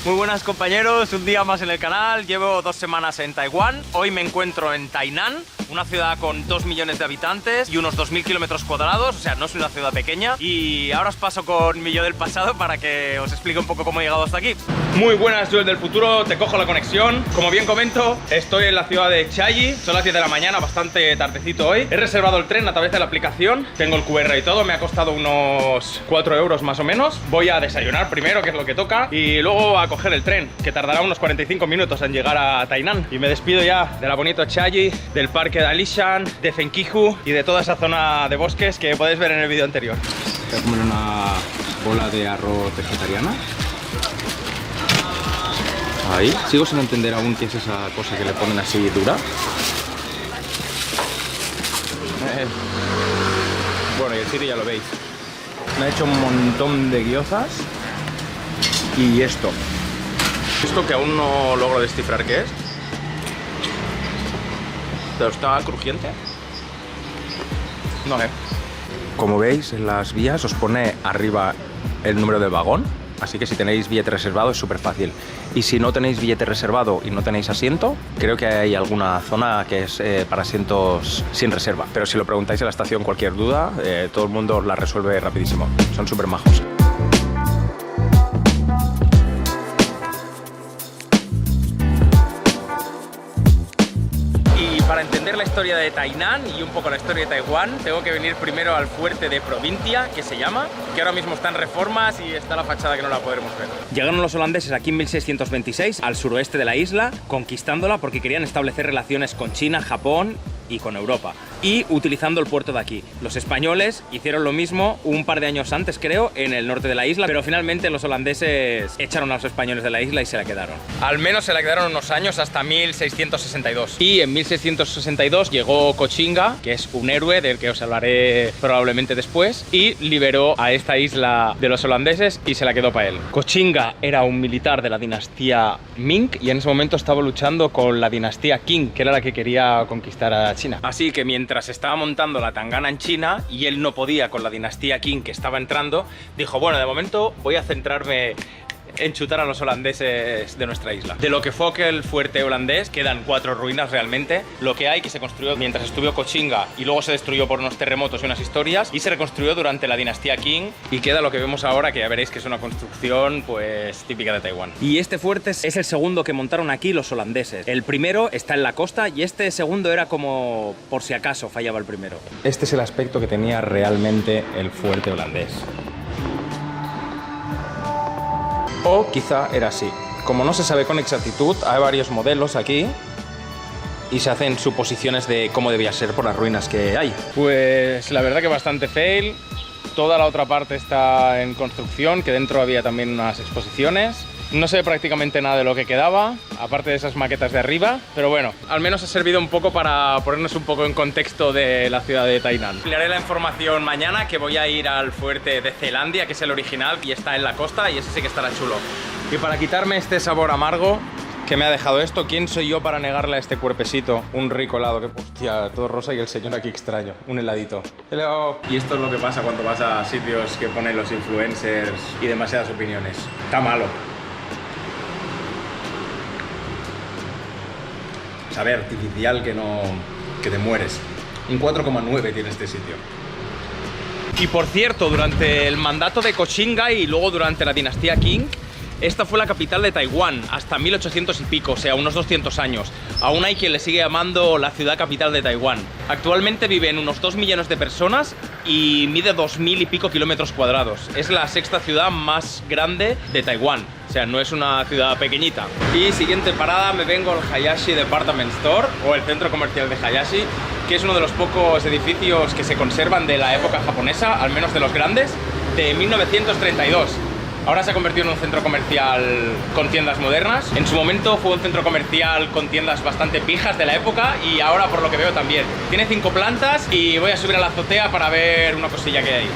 Muy buenas compañeros, un día más en el canal. Llevo 2 semanas en Taiwán. Hoy me encuentro en Tainan, una ciudad con 2 millones de habitantes y unos 2000 kilómetros cuadrados, o sea, no es una ciudad pequeña. Y ahora os paso con mi yo del pasado para que os explique un poco cómo he llegado hasta aquí. Muy buenas, yo del futuro, te cojo la conexión. Como bien comento, estoy en la ciudad de Chiayi, son las 10 de la mañana, bastante tardecito hoy. He reservado el tren a través de la aplicación, tengo el QR y todo, me ha costado unos 4 euros más o menos. Voy a desayunar primero, que es lo que toca, y luego a coger el tren, que tardará unos 45 minutos en llegar a Tainan. Y me despido ya de la bonita Chiayi, del parque de Alishan, de Fengqihu y de toda esa zona de bosques que podéis ver en el vídeo anterior. Voy a comer una bola de arroz vegetariana. Ahí. Sigo sin entender aún qué es esa cosa que le ponen así dura. Bueno, y el sitio ya lo veis. Me ha hecho un montón de gyozas. Y esto que aún no logro descifrar qué es. Pero está crujiente. No sé. Como veis, en las vías os pone arriba el número del vagón. Así que si tenéis billete reservado es súper fácil. Y si no tenéis billete reservado y no tenéis asiento, creo que hay alguna zona que es para asientos sin reserva. Pero si lo preguntáis en la estación, cualquier duda, todo el mundo os la resuelve rapidísimo. Son súper majos. Para entender la historia de Tainan y un poco la historia de Taiwán, tengo que venir primero al fuerte de Provincia, que se llama, que ahora mismo está en reformas y está la fachada que no la podremos ver. Llegaron los holandeses aquí en 1626 al suroeste de la isla, conquistándola porque querían establecer relaciones con China, Japón y con Europa, y utilizando el puerto de aquí. Los españoles hicieron lo mismo un par de años antes, creo, en el norte de la isla, pero finalmente los holandeses echaron a los españoles de la isla y se la quedaron. Al menos se la quedaron unos años, hasta 1662. Y en 1662 llegó Cochinga, que es un héroe del que os hablaré probablemente después, y liberó a esta isla de los holandeses y se la quedó para él. Cochinga era un militar de la dinastía Ming y en ese momento estaba luchando con la dinastía Qing, que era la que quería conquistar a China. Así que mientras estaba montando la tangana en China y él no podía con la dinastía Qing que estaba entrando, dijo, bueno, de momento voy a centrarme en chutar a los holandeses de nuestra isla. De lo que fue aquel fuerte holandés quedan 4 ruinas realmente. Lo que hay, que se construyó mientras estuvo Cochinga y luego se destruyó por unos terremotos y unas historias, y se reconstruyó durante la dinastía Qing, y queda lo que vemos ahora, que ya veréis que es una construcción pues típica de Taiwán. Y este fuerte es el segundo que montaron aquí los holandeses. El primero está en la costa y este segundo era como por si acaso fallaba el primero. Este es el aspecto que tenía realmente el fuerte holandés. O quizá era así. Como no se sabe con exactitud, hay varios modelos aquí y se hacen suposiciones de cómo debía ser por las ruinas que hay. Pues la verdad que bastante fail. Toda la otra parte está en construcción, que dentro había también unas exposiciones. No sé prácticamente nada de lo que quedaba, aparte de esas maquetas de arriba, pero bueno, al menos ha servido un poco para ponernos un poco en contexto de la ciudad de Tainan. Le haré la información mañana, que voy a ir al fuerte de Zelandia, que es el original y está en la costa, y ese sí que estará chulo. Y para quitarme este sabor amargo que me ha dejado esto, ¿quién soy yo para negarle a este cuerpecito un rico helado? Que hostia, todo rosa y el señor aquí extraño, un heladito. Hello. Y esto es lo que pasa cuando vas a sitios que ponen los influencers y demasiadas opiniones. Está malo. Sabe artificial que te mueres. Un 4,9 tiene este sitio. Y por cierto, durante el mandato de Cochinga y luego durante la dinastía Qing, esta fue la capital de Taiwán hasta 1800 y pico, o sea, unos 200 años. Aún hay quien le sigue llamando la ciudad capital de Taiwán. Actualmente viven unos 2 millones de personas y mide 2000 y pico kilómetros cuadrados. Es la 6ª ciudad más grande de Taiwán. O sea, no es una ciudad pequeñita. Y siguiente parada, me vengo al Hayashi Department Store, o el centro comercial de Hayashi, que es uno de los pocos edificios que se conservan de la época japonesa, al menos de los grandes, de 1932. Ahora se ha convertido en un centro comercial con tiendas modernas. En su momento fue un centro comercial con tiendas bastante pijas de la época, y ahora por lo que veo también. Tiene 5 plantas y voy a subir a la azotea para ver una cosilla que hay ahí.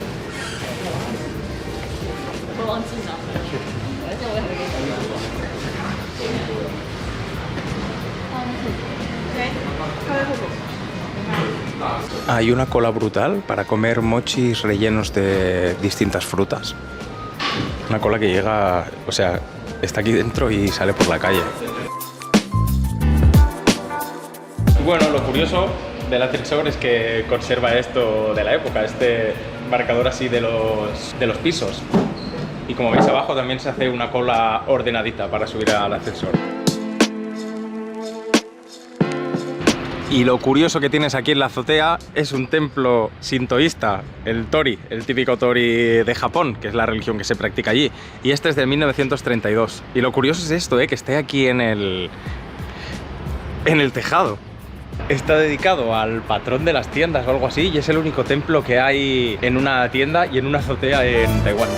Hay una cola brutal para comer mochis rellenos de distintas frutas. Una cola que llega, o sea, está aquí dentro y sale por la calle. Bueno, lo curioso del ascensor es que conserva esto de la época, este marcador así de los pisos. Y como veis abajo también se hace una cola ordenadita para subir al ascensor. Y lo curioso que tienes aquí en la azotea es un templo sintoísta, el Tori, el típico Tori de Japón, que es la religión que se practica allí. Y este es de 1932. Y lo curioso es esto, que esté aquí en el tejado. Está dedicado al patrón de las tiendas o algo así, y es el único templo que hay en una tienda y en una azotea en Taiwán.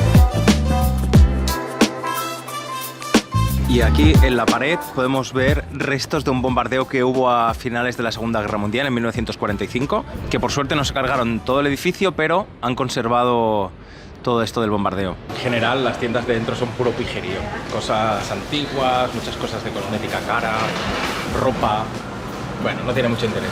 Y aquí en la pared podemos ver restos de un bombardeo que hubo a finales de la Segunda Guerra Mundial en 1945, que por suerte no se cargaron todo el edificio, pero han conservado todo esto del bombardeo. En general las tiendas de dentro son puro pijerío, cosas antiguas, muchas cosas de cosmética cara, ropa. Bueno, no tiene mucho interés.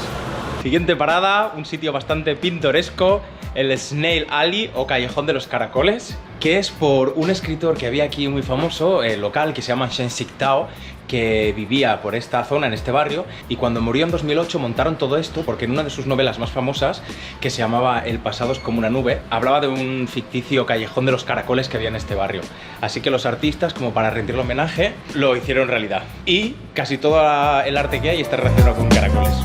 Siguiente parada, un sitio bastante pintoresco, el Snail Alley o Callejón de los Caracoles, que es por un escritor que había aquí muy famoso, local, que se llama Shen Xictao, que vivía por esta zona, en este barrio, y cuando murió en 2008 montaron todo esto porque en una de sus novelas más famosas, que se llamaba El pasado es como una nube, hablaba de un ficticio callejón de los caracoles que había en este barrio. Así que los artistas, como para rendirle homenaje, lo hicieron realidad. Y casi todo el arte que hay está relacionado con caracoles.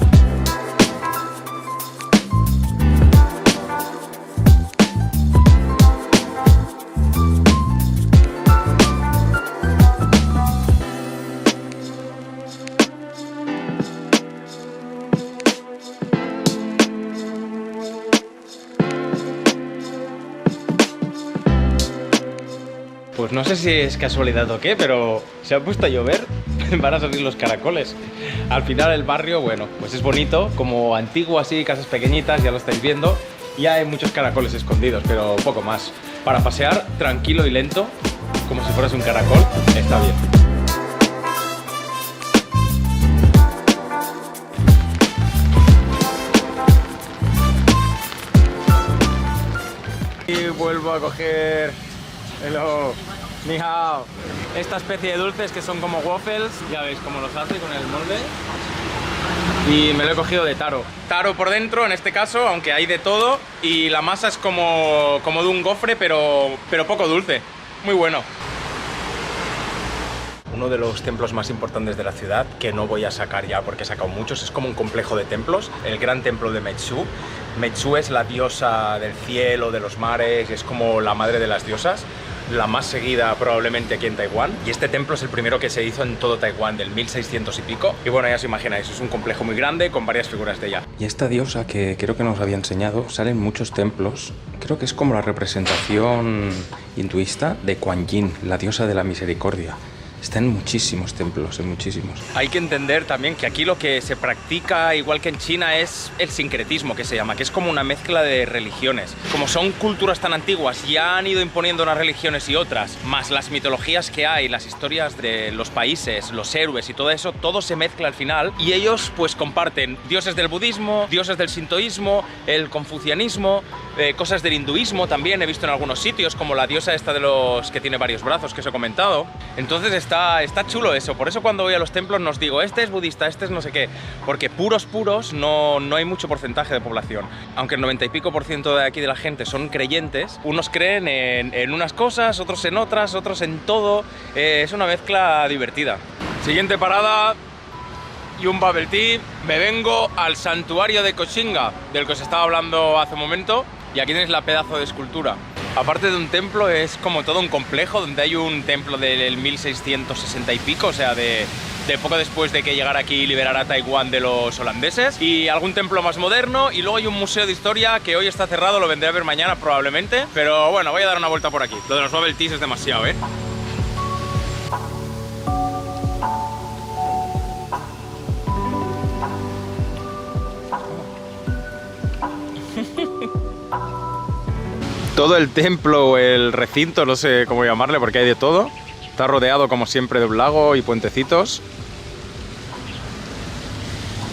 Pues no sé si es casualidad o qué, pero se ha puesto a llover, van a salir los caracoles. Al final el barrio, bueno, pues es bonito, como antiguo así, casas pequeñitas, ya lo estáis viendo. Y hay muchos caracoles escondidos, pero poco más. Para pasear tranquilo y lento, como si fueras un caracol, está bien. Y vuelvo a coger... Hello, ni hao. Esta especie de dulces que son como waffles, ya veis cómo los hace con el molde. Y me lo he cogido de taro. Taro por dentro, en este caso, aunque hay de todo. Y la masa es como de un gofre, pero poco dulce. Muy bueno. Uno de los templos más importantes de la ciudad, que no voy a sacar ya porque he sacado muchos, es como un complejo de templos, el gran templo de Metsu. Metsu es la diosa del cielo, de los mares, es como la madre de las diosas, la más seguida probablemente aquí en Taiwán. Y este templo es el primero que se hizo en todo Taiwán, del 1600 y pico. Y bueno, ya os imagináis, es un complejo muy grande con varias figuras de ella. Y esta diosa, que creo que nos había enseñado, sale en muchos templos. Creo que es como la representación hinduista de Kuan Yin, la diosa de la misericordia. Está en muchísimos templos, en muchísimos. Hay que entender también que aquí lo que se practica, igual que en China, es el sincretismo, que se llama, que es como una mezcla de religiones. Como son culturas tan antiguas, ya han ido imponiendo unas religiones y otras, más las mitologías que hay, las historias de los países, los héroes y todo eso, todo se mezcla al final y ellos pues comparten dioses del budismo, dioses del sintoísmo, el confucianismo, cosas del hinduismo también he visto en algunos sitios, como la diosa esta de los que tiene varios brazos que os he comentado. Entonces está chulo eso, por eso cuando voy a los templos nos digo, este es budista, este es no sé qué, porque puros no hay mucho porcentaje de población. Aunque el 90 y pico % de aquí de la gente son creyentes, unos creen en unas cosas, otros en otras, otros en todo, es una mezcla divertida. Siguiente parada y un bubble tea, me vengo al santuario de Koshinga, del que os estaba hablando hace un momento, y aquí tenéis la pedazo de escultura. Aparte de un templo, es como todo un complejo donde hay un templo del 1660 y pico, o sea, de poco después de que llegara aquí y liberara Taiwán de los holandeses, y algún templo más moderno, y luego hay un museo de historia que hoy está cerrado, lo vendré a ver mañana probablemente, pero bueno, voy a dar una vuelta por aquí. Lo de los bubble teas es demasiado, ¿eh? Todo el templo o el recinto, no sé cómo llamarle porque hay de todo. Está rodeado como siempre de un lago y puentecitos.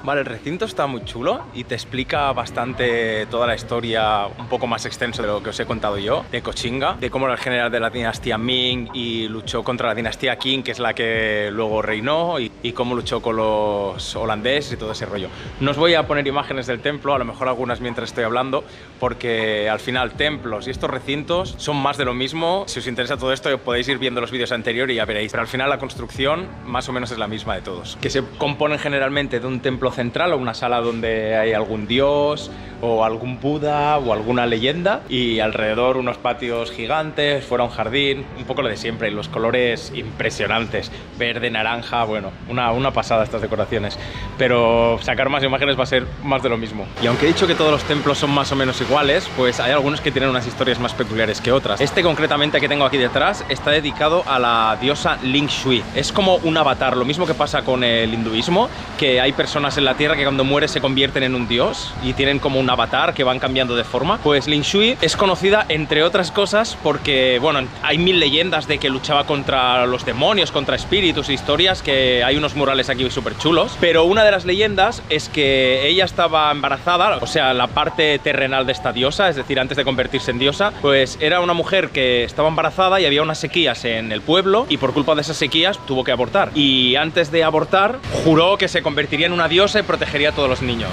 Vale, el recinto está muy chulo y te explica bastante toda la historia, un poco más extenso de lo que os he contado yo, de Kochinga, de cómo era el general de la dinastía Ming y luchó contra la dinastía Qing, que es la que luego reinó, y cómo luchó con los holandeses y todo ese rollo. No os voy a poner imágenes del templo, a lo mejor algunas mientras estoy hablando, porque al final templos y estos recintos son más de lo mismo. Si os interesa todo esto podéis ir viendo los vídeos anteriores y ya veréis, pero al final la construcción más o menos es la misma de todos, que se componen generalmente de un templo central o una sala donde hay algún dios o algún Buda o alguna leyenda, y alrededor unos patios gigantes, fuera un jardín, un poco lo de siempre, y los colores impresionantes, verde, naranja, bueno, una pasada estas decoraciones, pero sacar más imágenes va a ser más de lo mismo. Y aunque he dicho que todos los templos son más o menos iguales, pues hay algunos que tienen unas historias más peculiares que otras. Este concretamente que tengo aquí detrás está dedicado a la diosa Ling Shui. Es como un avatar, lo mismo que pasa con el hinduismo, que hay personas en la tierra que cuando mueren se convierten en un dios y tienen como un avatar que van cambiando de forma. Pues Ling Shui es conocida entre otras cosas porque, bueno, hay mil leyendas de que luchaba contra los demonios, contra espíritus e historias, que hay unos murales aquí súper chulos, pero una de las leyendas es que ella estaba embarazada, o sea, la parte terrenal de esta diosa, es decir, antes de convertirse en diosa, pues era una mujer que estaba embarazada y había unas sequías en el pueblo, y por culpa de esas sequías tuvo que abortar, y antes de abortar juró que se convertiría en una diosa y protegería a todos los niños.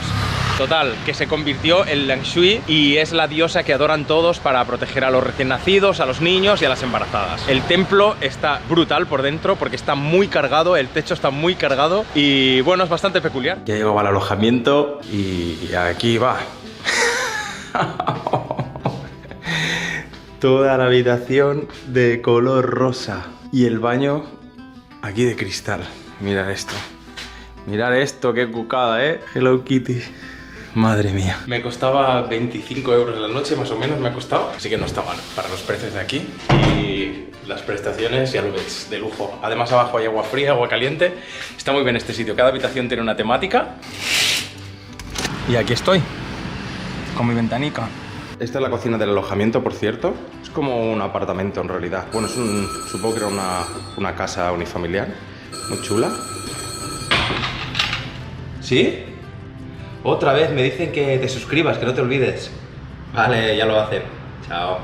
Total, que se convirtió en Ling Shui y es la diosa que adoran todos para proteger a los recién nacidos, a los niños y a las embarazadas. El templo está brutal por dentro porque está muy cargado, el techo está muy cargado y bueno, es bastante peculiar. Ya llegaba al alojamiento y aquí va. Toda la habitación de color rosa y el baño aquí de cristal. Mirad esto. Mirad esto, qué cucada, ¿eh? Hello Kitty. Madre mía. Me costaba 25 euros la noche, más o menos me ha costado. Así que no está mal para los precios de aquí. Y las prestaciones, ya lo veis, de lujo. Además abajo hay agua fría, agua caliente. Está muy bien este sitio. Cada habitación tiene una temática. Y aquí estoy, con mi ventanica. Esta es la cocina del alojamiento, por cierto. Es como un apartamento en realidad. Bueno, supongo que era una casa unifamiliar. Muy chula. ¿Sí? Otra vez me dicen que te suscribas, que no te olvides. Vale, ya lo hacen. Chao.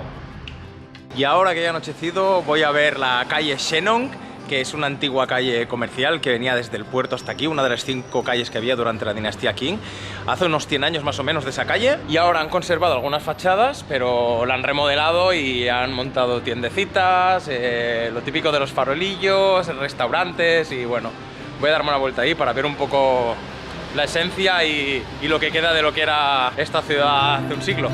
Y ahora que ya ha anochecido, voy a ver la calle Shennong, que es una antigua calle comercial que venía desde el puerto hasta aquí, una de las 5 calles que había durante la dinastía Qing. Hace unos 100 años más o menos de esa calle, y ahora han conservado algunas fachadas, pero la han remodelado y han montado tiendecitas, lo típico de los farolillos, restaurantes, y bueno, voy a darme una vuelta ahí para ver un poco la esencia y lo que queda de lo que era esta ciudad hace un siglo.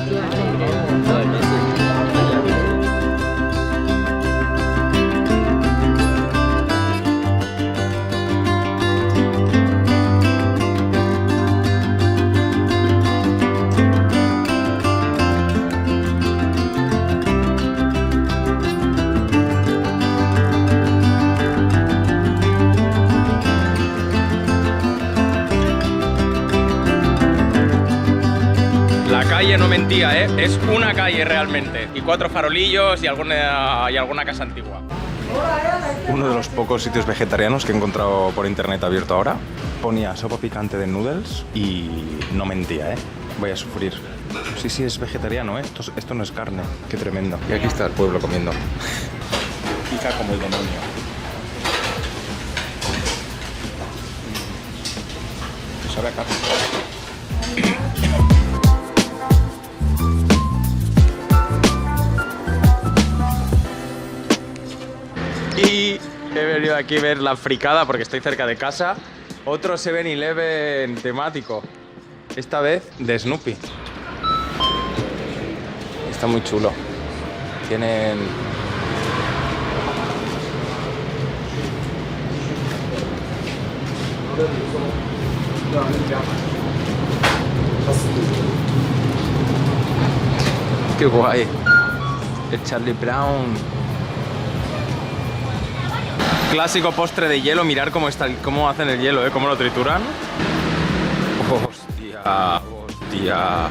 La calle no mentía, ¿eh? Es una calle realmente. Y 4 farolillos y alguna casa antigua. Uno de los pocos sitios vegetarianos que he encontrado por internet abierto ahora. Ponía sopa picante de noodles y no mentía, ¿eh? Voy a sufrir. Sí, es vegetariano, ¿eh? Esto no es carne. Qué tremendo. Y aquí está el pueblo comiendo. Pica como el demonio. Sabe a carne. Y he venido aquí a ver la fricada porque estoy cerca de casa. Otro 7-Eleven temático. Esta vez de Snoopy. Está muy chulo. Tienen... Qué guay. El Charlie Brown. Clásico postre de hielo, mirar cómo hacen el hielo, cómo lo trituran. Hostia.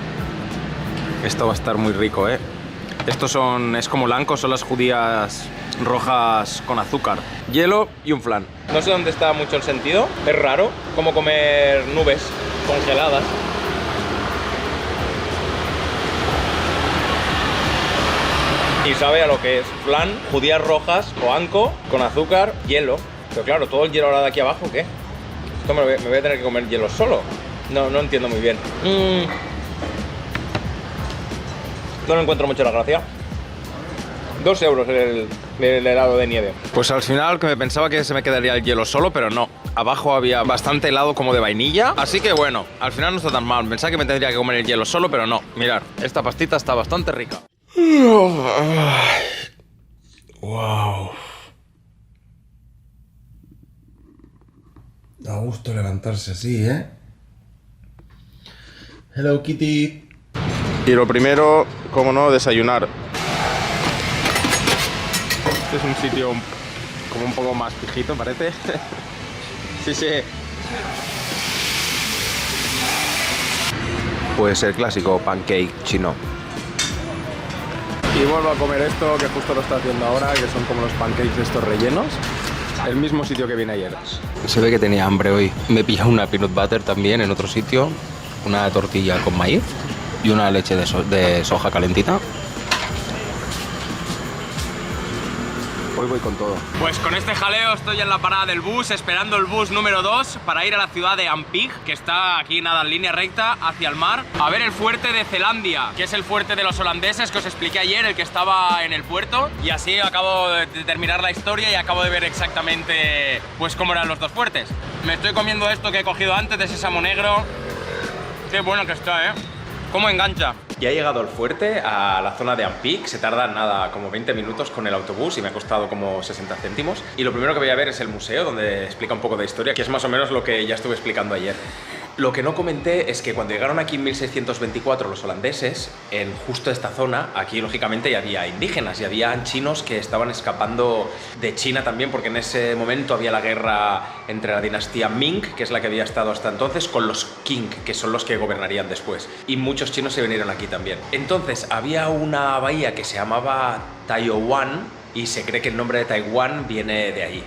Esto va a estar muy rico, Estos es como blanco, son las judías rojas con azúcar. Hielo y un flan. No sé dónde está mucho el sentido, es raro, como comer nubes. congeladas. Y sabe a lo que es flan, judías rojas o anco con azúcar, hielo. Pero claro, todo el hielo ahora de aquí abajo, ¿qué? Esto me voy a tener que comer hielo solo. No entiendo muy bien. No le encuentro mucho la gracia. 2 euros el helado de nieve. Pues al final que me pensaba que se me quedaría el hielo solo, pero no. Abajo había bastante helado como de vainilla. Así que bueno, al final no está tan mal. Pensaba que me tendría que comer el hielo solo, pero no. Mirad, esta pastita está bastante rica. Wow. Da gusto levantarse así, ¿eh? Hello, Kitty. Y lo primero, como no, desayunar. Este es un sitio como un poco más pijito, parece. Sí, sí. Pues el clásico pancake chino. Y vuelvo a comer esto, que justo lo está haciendo ahora, que son como los pancakes estos rellenos. El mismo sitio que vine ayer. Se ve que tenía hambre hoy. Me pillé una peanut butter también en otro sitio, una tortilla con maíz y una leche de soja calentita. Hoy voy con todo. Pues con este jaleo estoy en la parada del bus, esperando el bus número 2 para ir a la ciudad de Ampig, que está aquí nada en línea recta hacia el mar, a ver el fuerte de Zelandia, que es el fuerte de los holandeses que os expliqué ayer, el que estaba en el puerto. Y así acabo de terminar la historia y acabo de ver exactamente pues cómo eran los dos fuertes. Me estoy comiendo esto que he cogido antes de sésamo negro. Qué bueno que está, cómo engancha. Ya he llegado al fuerte, a la zona de Ampig. Se tarda nada, como 20 minutos con el autobús y me ha costado como 60 céntimos. Y lo primero que voy a ver es el museo, donde explica un poco de historia, que es más o menos lo que ya estuve explicando ayer. Lo que no comenté es que cuando llegaron aquí en 1624 los holandeses, en justo esta zona, aquí lógicamente ya había indígenas y había chinos que estaban escapando de China también, porque en ese momento había la guerra entre la dinastía Ming, que es la que había estado hasta entonces, con los Qing, que son los que gobernarían después. Y muchos chinos se vinieron aquí también. Entonces había una bahía que se llamaba Taiwan y se cree que el nombre de Taiwán viene de ahí.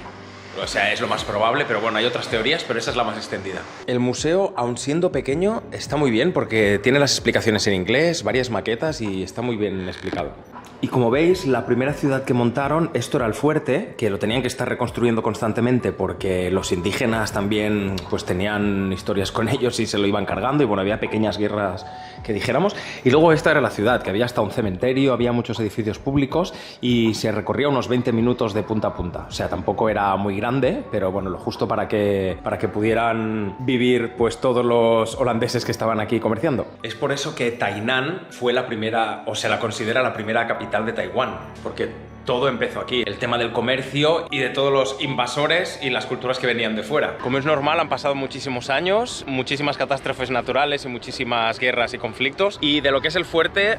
O sea, es lo más probable, pero bueno, hay otras teorías, pero esa es la más extendida. El museo, aun siendo pequeño, está muy bien porque tiene las explicaciones en inglés, varias maquetas y está muy bien explicado. Y como veis, la primera ciudad que montaron, esto era el fuerte, que lo tenían que estar reconstruyendo constantemente porque los indígenas también pues tenían historias con ellos y se lo iban cargando y bueno, había pequeñas guerras que dijéramos. Y luego esta era la ciudad, que había hasta un cementerio, había muchos edificios públicos y se recorría unos 20 minutos de punta a punta. O sea, tampoco era muy grande, pero bueno, lo justo para que pudieran vivir pues todos los holandeses que estaban aquí comerciando. Es por eso que Tainan fue la primera, o se la considera la primera capital de Taiwán, porque todo empezó aquí. El tema del comercio y de todos los invasores y las culturas que venían de fuera. Como es normal, han pasado muchísimos años, muchísimas catástrofes naturales y muchísimas guerras y conflictos. Y de lo que es el fuerte,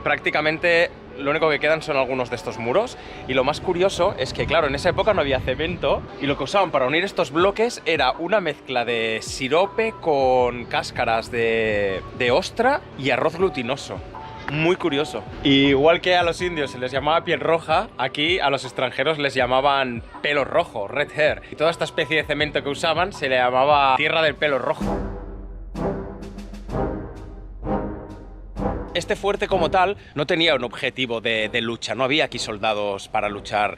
prácticamente lo único que quedan son algunos de estos muros. Y lo más curioso es que, claro, en esa época no había cemento y lo que usaban para unir estos bloques era una mezcla de sirope con cáscaras de ostra y arroz glutinoso. Muy curioso. Igual que a los indios se les llamaba piel roja, aquí a los extranjeros les llamaban pelo rojo, red hair. Y toda esta especie de cemento que usaban se le llamaba tierra del pelo rojo. Este fuerte como tal no tenía un objetivo de lucha, no había aquí soldados para luchar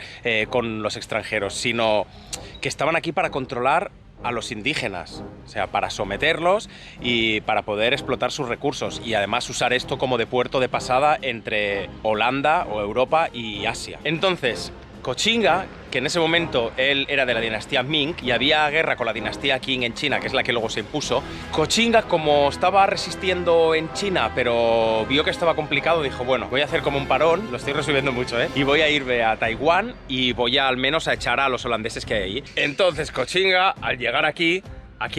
con los extranjeros, sino que estaban aquí para controlar a los indígenas, o sea, para someterlos y para poder explotar sus recursos y además usar esto como de puerto de pasada entre Holanda o Europa y Asia. Entonces, Kochinga, que en ese momento él era de la dinastía Ming y había guerra con la dinastía Qing en China, que es la que luego se impuso, Kochinga, como estaba resistiendo en China, pero vio que estaba complicado, dijo, bueno, voy a hacer como un parón, lo estoy resumiendo mucho, y voy a irme a Taiwán y voy al menos a echar a los holandeses que hay ahí. Entonces Kochinga, al llegar aquí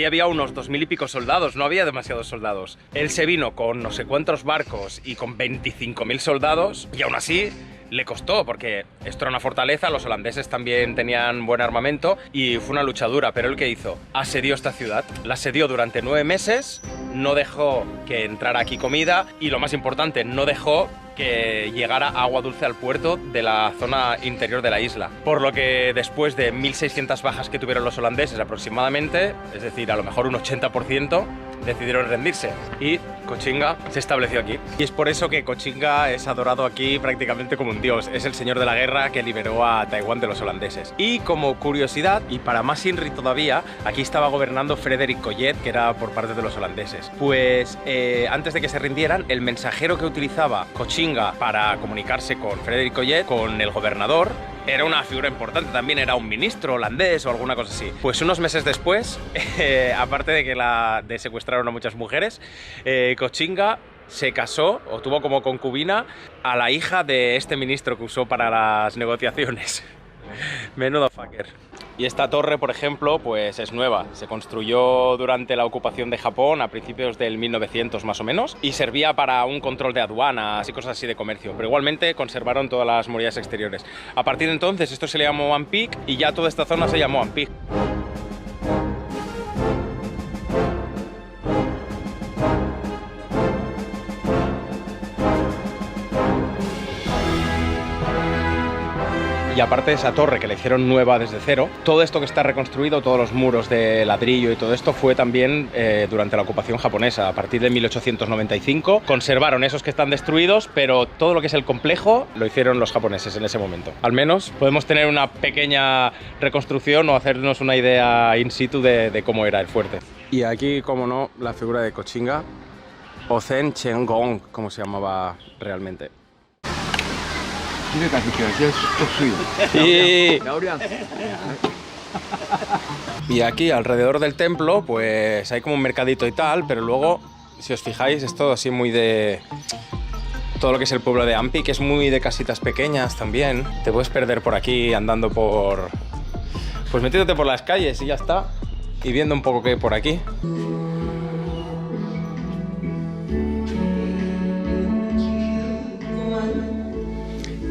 había unos 2000 y pico soldados, no había demasiados soldados. Él se vino con no sé cuántos barcos y con 25.000 soldados y aún así le costó, porque esto era una fortaleza, los holandeses también tenían buen armamento y fue una lucha dura, pero ¿el qué hizo? Asedió esta ciudad, la asedió durante 9 meses no dejó que entrara aquí comida y, lo más importante, no dejó que llegara agua dulce al puerto de la zona interior de la isla. Por lo que después de 1.600 bajas que tuvieron los holandeses aproximadamente, es decir, a lo mejor un 80%, decidieron rendirse y Kochinga se estableció aquí. Y es por eso que Kochinga es adorado aquí prácticamente como un dios. Es el señor de la guerra que liberó a Taiwán de los holandeses. Y como curiosidad, y para más Inri todavía, aquí estaba gobernando Frederick Collet, que era por parte de los holandeses. Pues antes de que se rindieran, el mensajero que utilizaba Kochinga para comunicarse con Frederick Collet, con el gobernador, era una figura importante, también era un ministro holandés o alguna cosa así. Pues unos meses después, aparte de que secuestraron a muchas mujeres, Kochinga se casó o tuvo como concubina a la hija de este ministro que usó para las negociaciones. Menudo fucker. Y esta torre, por ejemplo, pues es nueva. Se construyó durante la ocupación de Japón a principios del 1900 más o menos y servía para un control de aduanas y cosas así de comercio. Pero igualmente conservaron todas las murallas exteriores. A partir de entonces esto se le llamó Ampik y ya toda esta zona se llamó Ampik. Y aparte de esa torre que la hicieron nueva desde cero, todo esto que está reconstruido, todos los muros de ladrillo y todo esto fue también durante la ocupación japonesa. A partir de 1895 conservaron esos que están destruidos, pero todo lo que es el complejo lo hicieron los japoneses en ese momento. Al menos podemos tener una pequeña reconstrucción o hacernos una idea in situ de cómo era el fuerte. Y aquí, como no, la figura de Kochinga, o Zen Chengong, como se llamaba realmente. Y aquí alrededor del templo pues hay como un mercadito y tal, pero luego, si os fijáis, es todo así muy de... Todo lo que es el pueblo de Ampik, que es muy de casitas pequeñas también. Te puedes perder por aquí andando por... Pues metiéndote por las calles y ya está. Y viendo un poco qué hay por aquí.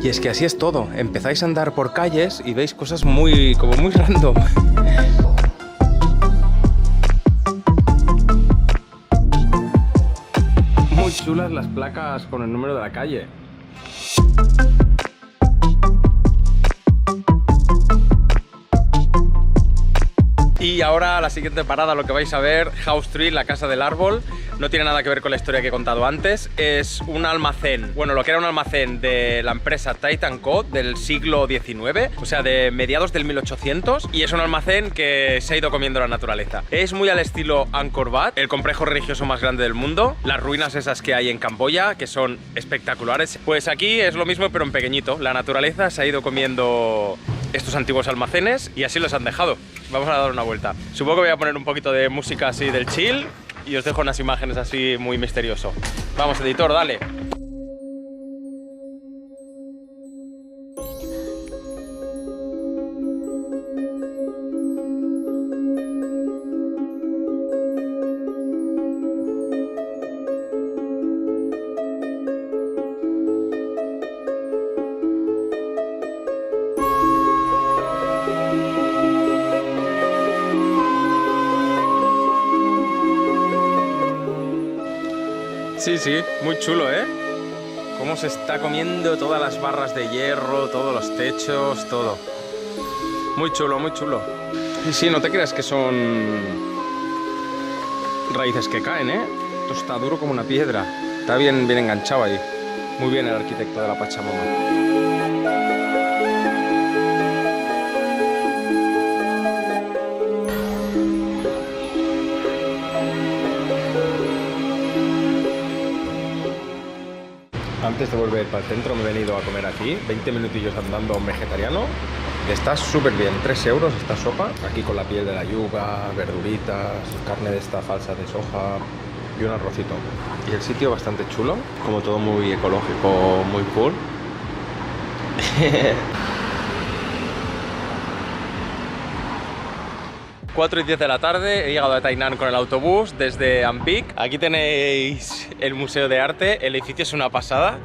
Y es que así es todo, empezáis a andar por calles y veis cosas muy random. Muy chulas las placas con el número de la calle. Y ahora la siguiente parada, lo que vais a ver, House Tree, la casa del árbol. No tiene nada que ver con la historia que he contado antes. Es un almacén, bueno, lo que era un almacén de la empresa Titan Co. del siglo XIX, o sea, de mediados del 1800. Y es un almacén que se ha ido comiendo la naturaleza. Es muy al estilo Angkor Wat, el complejo religioso más grande del mundo. Las ruinas esas que hay en Camboya, que son espectaculares. Pues aquí es lo mismo, pero en pequeñito. La naturaleza se ha ido comiendo estos antiguos almacenes y así los han dejado. Vamos a dar una vuelta. Supongo que voy a poner un poquito de música así del chill y os dejo unas imágenes así muy misterioso. Vamos, editor, dale. Sí, muy chulo, ¿eh? Cómo se está comiendo todas las barras de hierro, todos los techos, todo. Muy chulo, muy chulo. Y sí, no te creas que son raíces que caen, ¿eh? Esto está duro como una piedra. Está bien enganchado ahí. Muy bien el arquitecto de la Pachamama. Antes de volver para el centro me he venido a comer aquí, 20 minutillos andando a un vegetariano. Está súper bien, 3 euros esta sopa, aquí con la piel de la yuca, verduritas, carne de esta falsa de soja y un arrocito. Y el sitio bastante chulo, como todo muy ecológico, muy cool. 4:10 de la tarde, he llegado a Tainan con el autobús desde Ampik. Aquí tenéis el Museo de Arte, el edificio es una pasada.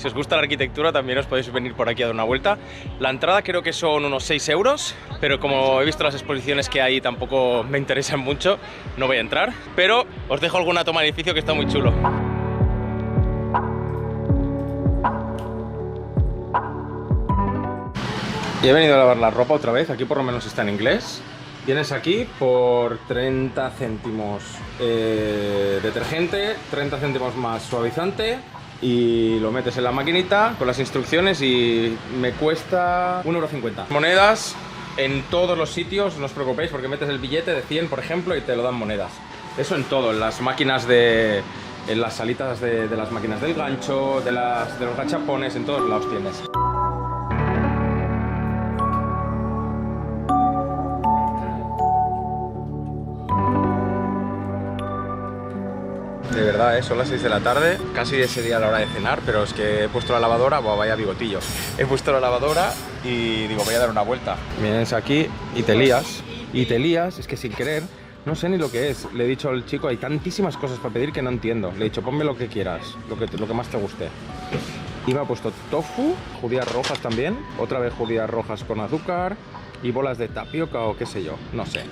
Si os gusta la arquitectura también os podéis venir por aquí a dar una vuelta. La entrada creo que son unos 6 euros, pero como he visto las exposiciones que hay tampoco me interesan mucho, no voy a entrar. Pero os dejo alguna toma del edificio que está muy chulo. Y he venido a lavar la ropa otra vez, aquí por lo menos está en inglés. Tienes aquí por 30 céntimos detergente, 30 céntimos más suavizante y lo metes en la maquinita con las instrucciones y me cuesta 1,50 €. Monedas en todos los sitios, no os preocupéis porque metes el billete de 100 por ejemplo y te lo dan monedas. Eso en todo, en las máquinas en las salitas de las máquinas del gancho, de los gachapones, en todos lados tienes. De verdad, son las 6 de la tarde, casi ese día a la hora de cenar, pero es que he puesto la lavadora, buah, vaya bigotillo. He puesto la lavadora y digo, voy a dar una vuelta. Vienes aquí y te lías, es que sin querer, no sé ni lo que es. Le he dicho al chico, hay tantísimas cosas para pedir que no entiendo. Le he dicho, ponme lo que quieras, lo que más te guste. Y me ha puesto tofu, judías rojas también, otra vez judías rojas con azúcar y bolas de tapioca o qué sé yo, no sé.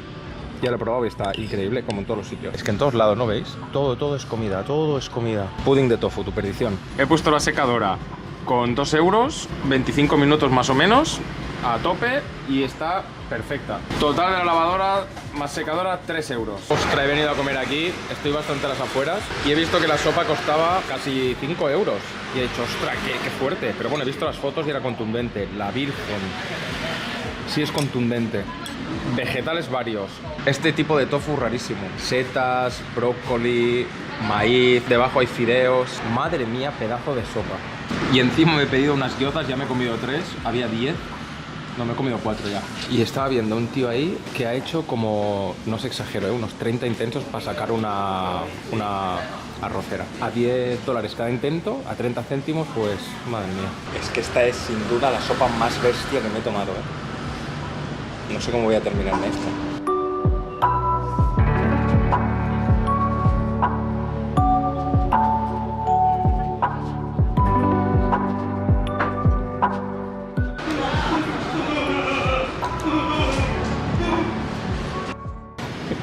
Ya lo he probado y está increíble, como en todos los sitios. Es que en todos lados, ¿no veis? Todo es comida, todo es comida. Pudding de tofu, tu perdición. He puesto la secadora con 2 euros, 25 minutos más o menos, a tope y está perfecta. Total de la lavadora más secadora, 3 euros. Ostras, he venido a comer aquí, estoy bastante a las afueras y he visto que la sopa costaba casi 5 euros. Y he dicho, ostras, qué fuerte. Pero bueno, he visto las fotos y era contundente. La Virgen. Sí es contundente. Vegetales varios. Este tipo de tofu rarísimo. Setas, brócoli, maíz. Debajo hay fideos. Madre mía, pedazo de sopa. Y encima me he pedido unas gyozas, ya me he comido 3. Había 10. No, me he comido 4 ya. Y estaba viendo un tío ahí que ha hecho como, no se exagero, unos 30 intentos para sacar una arrocera. A $10 cada intento, a 30 céntimos, pues madre mía. Es que esta es sin duda la sopa más bestia que me he tomado, No sé cómo voy a terminarme esto.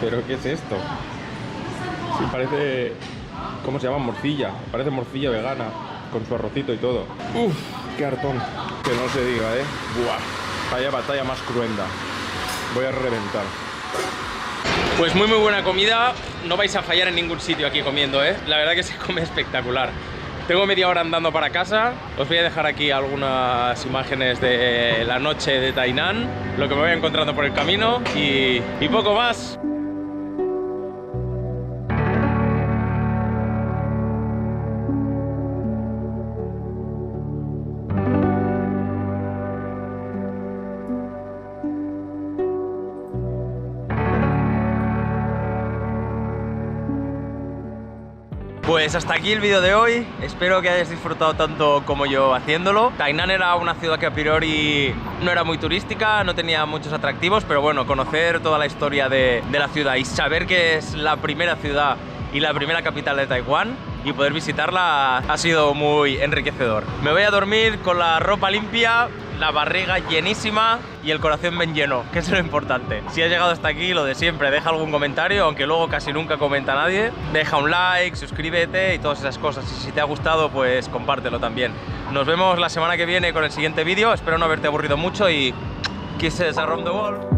¿Pero qué es esto? Sí, parece... ¿Cómo se llama? Morcilla. Parece morcilla vegana, con su arrocito y todo. ¡Uf! ¡Qué hartón! Que no se diga, ¡Buah! Vaya batalla más cruenta. Voy a reventar. Pues muy buena comida. No vais a fallar en ningún sitio aquí comiendo, La verdad que se come espectacular. Tengo media hora andando para casa. Os voy a dejar aquí algunas imágenes de la noche de Tainan, lo que me voy encontrando por el camino y poco más. Pues hasta aquí el vídeo de hoy, espero que hayáis disfrutado tanto como yo haciéndolo. Tainan era una ciudad que a priori no era muy turística, no tenía muchos atractivos, pero bueno, conocer toda la historia de la ciudad y saber que es la primera ciudad y la primera capital de Taiwán y poder visitarla ha sido muy enriquecedor. Me voy a dormir con la ropa limpia, la barriga llenísima y el corazón bien lleno, que es lo importante. Si has llegado hasta aquí, lo de siempre, deja algún comentario, aunque luego casi nunca comenta nadie. Deja un like, suscríbete y todas esas cosas. Y si te ha gustado, pues compártelo también. Nos vemos la semana que viene con el siguiente vídeo. Espero no haberte aburrido mucho y kisses around the world.